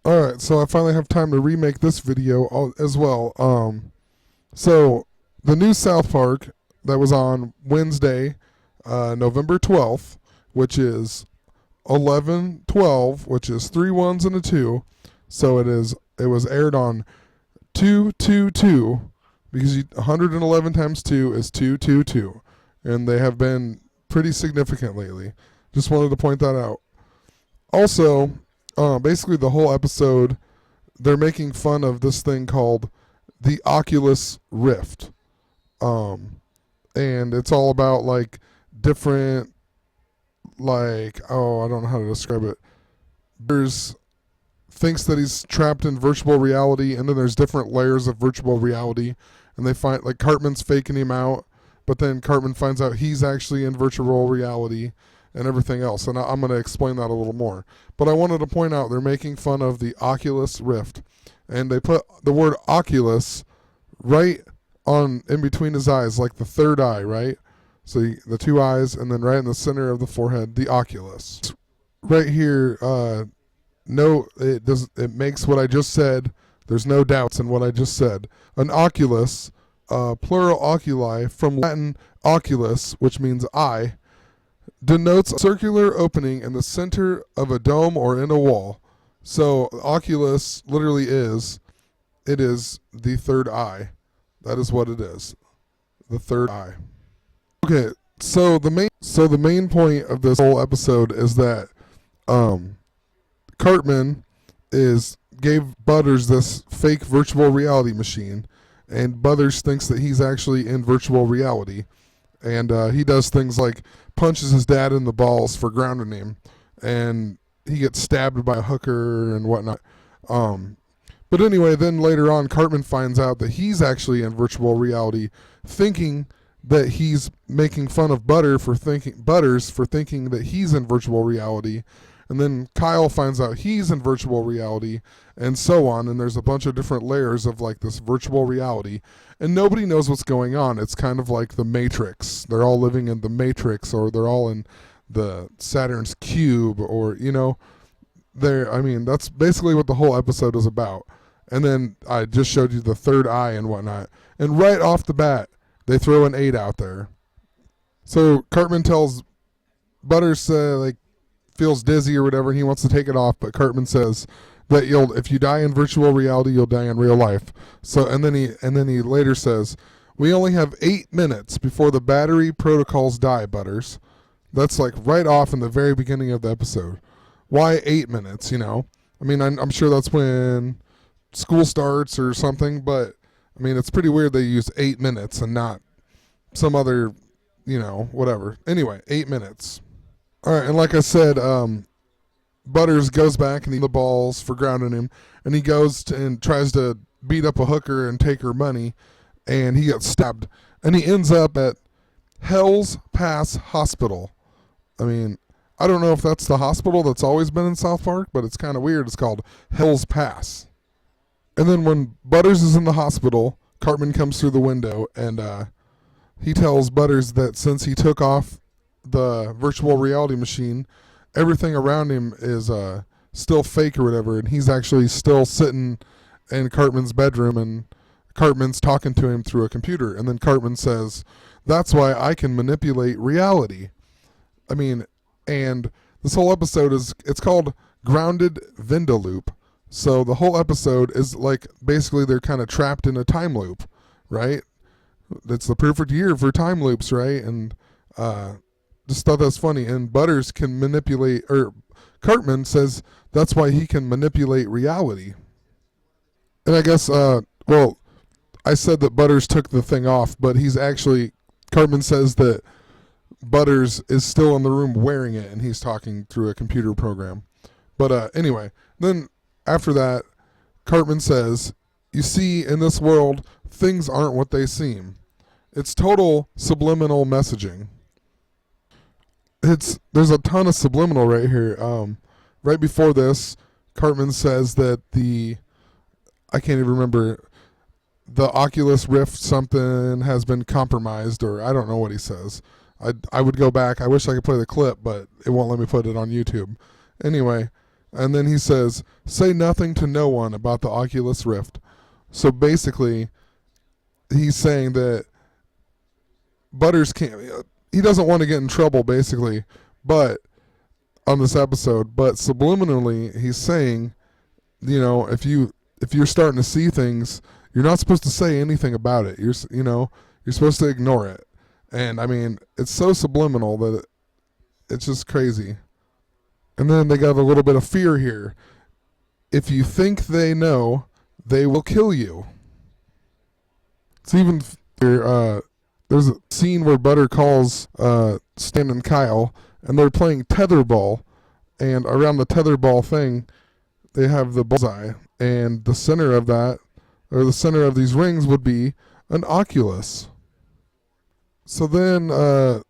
Alright, so I finally have time to remake this video as well. So the new South Park that was on Wednesday, November 12th, which is 11/12, which is 3 ones and a 2. So it was aired on 222 because 111 times 2 is 222. And they have been pretty significant lately. Just wanted to point that out. Also, basically the whole episode, they're making fun of this thing called the Oculus Rift. And it's all about like different, like, I don't know how to describe it. There's thinks that he's trapped in virtual reality, and then there's different layers of virtual reality, and they find like Cartman's faking him out, but then Cartman finds out he's actually in virtual reality and everything else. And I'm going to explain that a little more. But I wanted to point out they're making fun of the Oculus Rift, and they put the word Oculus right on in between his eyes, like the third eye, right? So the two eyes, and then right in the center of the forehead, the Oculus. Right here, it makes what I just said. There's no doubts in what I just said. An oculus, plural oculi, from Latin oculus, which means eye, denotes a circular opening in the center of a dome or in a wall. So Oculus literally is the third eye. That is what it is. The third eye. Okay, so the main point of this whole episode is that Cartman gave Butters this fake virtual reality machine, and Butters thinks that he's actually in virtual reality. And he does things like punches his dad in the balls for grounding him, and he gets stabbed by a hooker and whatnot. But anyway, then later on, Cartman finds out that he's actually in virtual reality, thinking that he's making fun of Butters for thinking that he's in virtual reality. And then Kyle finds out he's in virtual reality, and so on. And there's a bunch of different layers of like this virtual reality, and nobody knows what's going on. It's kind of like the Matrix. They're all living in the Matrix, or they're all in the Saturn's cube, or that's basically what the whole episode is about. And then I just showed you the third eye and whatnot. And right off the bat, they throw an 8 out there. So Cartman tells Butters feels dizzy or whatever, and he wants to take it off, but Cartman says that if you die in virtual reality, you'll die in real life. So and then he later says, "We only have 8 minutes before the battery protocols die, Butters." That's like right off in the very beginning of the episode. Why 8 minutes? I'm sure that's when school starts or something, but it's pretty weird they use 8 minutes and not some other, whatever. Anyway, 8 minutes. All right, and like I said, Butters goes back and he the balls for grounding him, and he goes and tries to beat up a hooker and take her money, and he gets stabbed, and he ends up at Hell's Pass Hospital. I don't know if that's the hospital that's always been in South Park, but it's kind of weird. It's called Hell's Pass. And then when Butters is in the hospital, Cartman comes through the window, and he tells Butters that since he took off the virtual reality machine, everything around him is still fake or whatever, and he's actually still sitting in Cartman's bedroom, and Cartman's talking to him through a computer. And then Cartman says, "That's why I can manipulate reality." And this whole episode it's called Grounded Vindaloop. So the whole episode is like basically they're kind of trapped in a time loop, right? It's the perfect year for time loops, right? And just thought that's funny. And Butters can manipulate, or Cartman says that's why he can manipulate reality. And I guess, I said that Butters took the thing off, but Cartman says that Butters is still in the room wearing it, and he's talking through a computer program. But anyway, then after that, Cartman says, "You see, in this world, things aren't what they seem." It's total subliminal messaging. There's a ton of subliminal right here. Right before this, Cartman says that I can't even remember, the Oculus Rift something has been compromised, or I don't know what he says. I would go back. I wish I could play the clip, but it won't let me put it on YouTube. Anyway, And then he says, say nothing to no one about the Oculus Rift. So basically, he's saying that Butters can't, he doesn't want to get in trouble, basically, but on this episode, but subliminally, he's saying, if you're starting to see things, you're not supposed to say anything about it. You're supposed to ignore it. And I mean, it's so subliminal that it's just crazy. And then they got a little bit of fear here. If you think they know, they will kill you. It's even there's a scene where Butter calls Stan and Kyle, and they're playing tetherball, and around the tetherball thing, they have the bullseye, and the center of that, or the center of these rings, would be an Oculus. So then the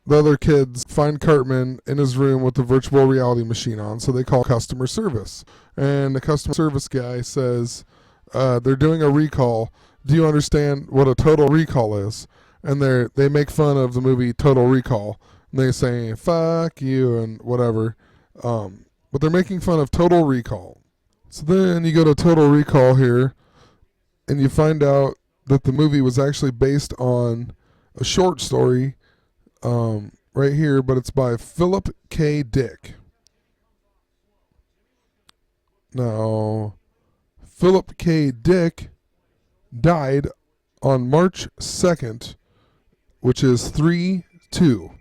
other kids find Cartman in his room with the virtual reality machine on, so they call customer service. And the customer service guy says, they're doing a recall. Do you understand what a total recall is? And they make fun of the movie Total Recall. And they say, fuck you, and whatever. But they're making fun of Total Recall. So then you go to Total Recall here, and you find out that the movie was actually based on a short story right here, but it's by Philip K. Dick. Now, Philip K. Dick died on March 2nd, which is 3/2.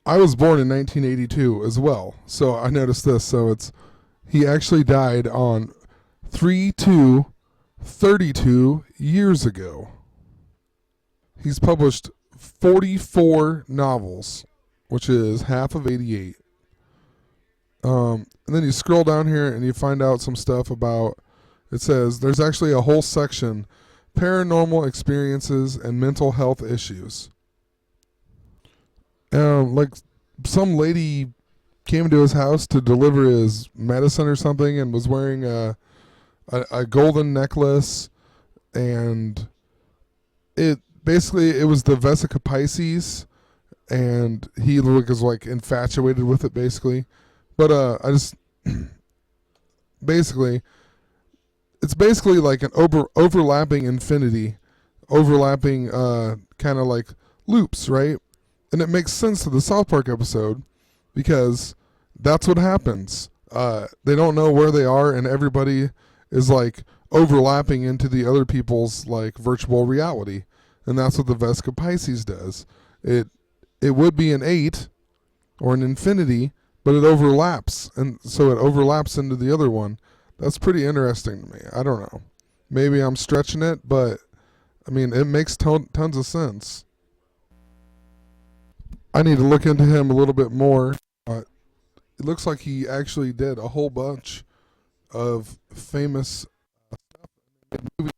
I was born in 1982 as well, so I noticed this. So he actually died on 3/2, 32 years ago. He's published 44 novels, which is half of 88. And then you scroll down here and you find out some stuff about, it says there's actually a whole section, paranormal experiences and mental health issues. Like some lady came to his house to deliver his medicine or something and was wearing a golden necklace, and it was the Vesica Pisces, and he was like infatuated with it basically. But I just basically, it's basically like an overlapping infinity, overlapping kind of like loops, right? And it makes sense to the Southpark episode because that's what happens. They don't know where they are, and everybody is like overlapping into the other people's like virtual reality, and that's what the Vesica Pisces does. It would be an 8 or an infinity, but it overlaps, and so it overlaps into the other one. That's pretty interesting to me. I don't know. Maybe I'm stretching it, but I mean, it makes tons of sense. I need to look into him a little bit more. It looks like he actually did a whole bunch of famous stuff in movies.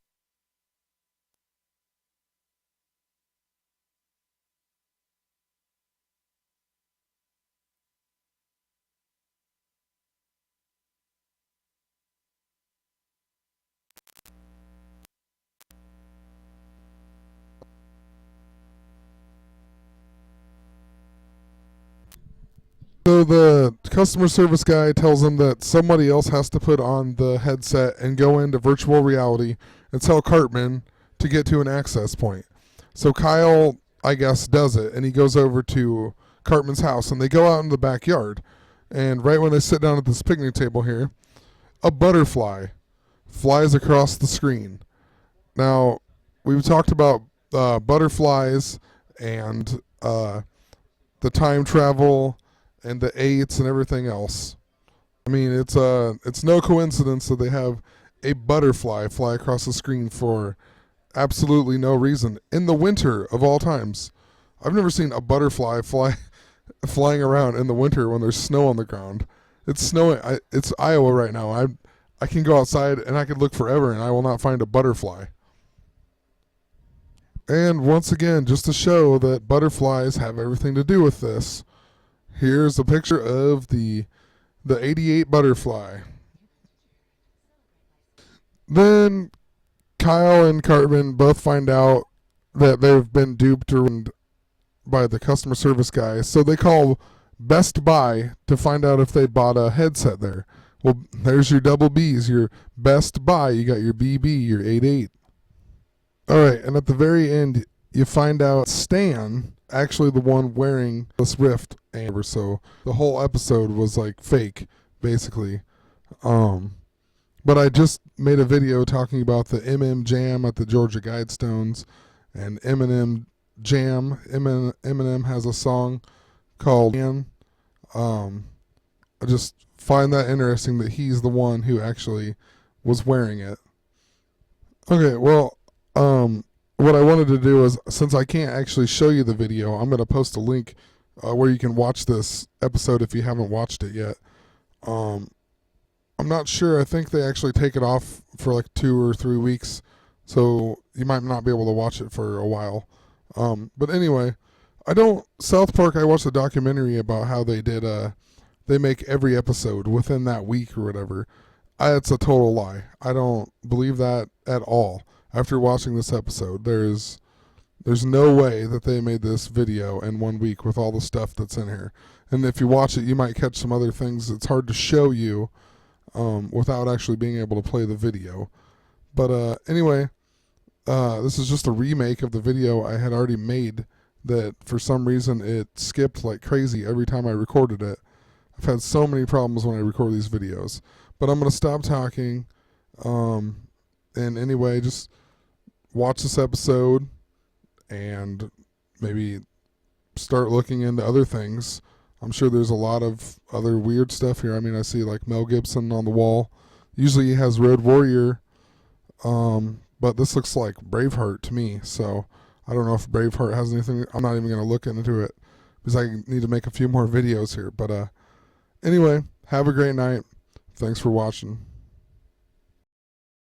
So the customer service guy tells him that somebody else has to put on the headset and go into virtual reality and tell Cartman to get to an access point. So Kyle, I guess, does it, and he goes over to Cartman's house, and they go out in the backyard. And right when they sit down at this picnic table here, a butterfly flies across the screen. Now, we've talked about butterflies and the time travel and the 8s and everything else. I mean, it's no coincidence that they have a butterfly fly across the screen for absolutely no reason in the winter of all times. I've never seen a butterfly flying around in the winter when there's snow on the ground. It's snowing. It's Iowa right now. I can go outside and I could look forever and I will not find a butterfly. And once again, just to show that butterflies have everything to do with this, here's a picture of the 88 butterfly. Then Kyle and Cartman both find out that they've been duped or by the customer service guy, so they call Best Buy to find out if they bought a headset there. Well, there's your double B's, your Best Buy. You got your BB, your 88. All right, and at the very end, you find out Stan actually the one wearing this Rift, and so the whole episode was like fake, basically. But I just made a video talking about the MM Jam at the Georgia Guidestones, and Eminem Jam. Eminem has a song called "Man." I just find that interesting that he's the one who actually was wearing it. Okay, well, what I wanted to do is, since I can't actually show you the video, I'm going to post a link where you can watch this episode if you haven't watched it yet. I'm not sure. I think they actually take it off for like 2 or 3 weeks, so you might not be able to watch it for a while. But anyway, Southpark, I watched a documentary about how they did, they make every episode within that week or whatever. It's a total lie. I don't believe that at all. After watching this episode, there's no way that they made this video in 1 week with all the stuff that's in here. And if you watch it, you might catch some other things it's hard to show you without actually being able to play the video. But anyway, this is just a remake of the video I had already made that for some reason it skipped like crazy every time I recorded it. I've had so many problems when I record these videos. But I'm going to stop talking. And anyway, just watch this episode and maybe start looking into other things. I'm sure there's a lot of other weird stuff here. I mean, I see like Mel Gibson on the wall. Usually he has Road Warrior, but this looks like Braveheart to me. So I don't know if Braveheart has anything. I'm not even going to look into it because I need to make a few more videos here. But anyway, have a great night. Thanks for watching.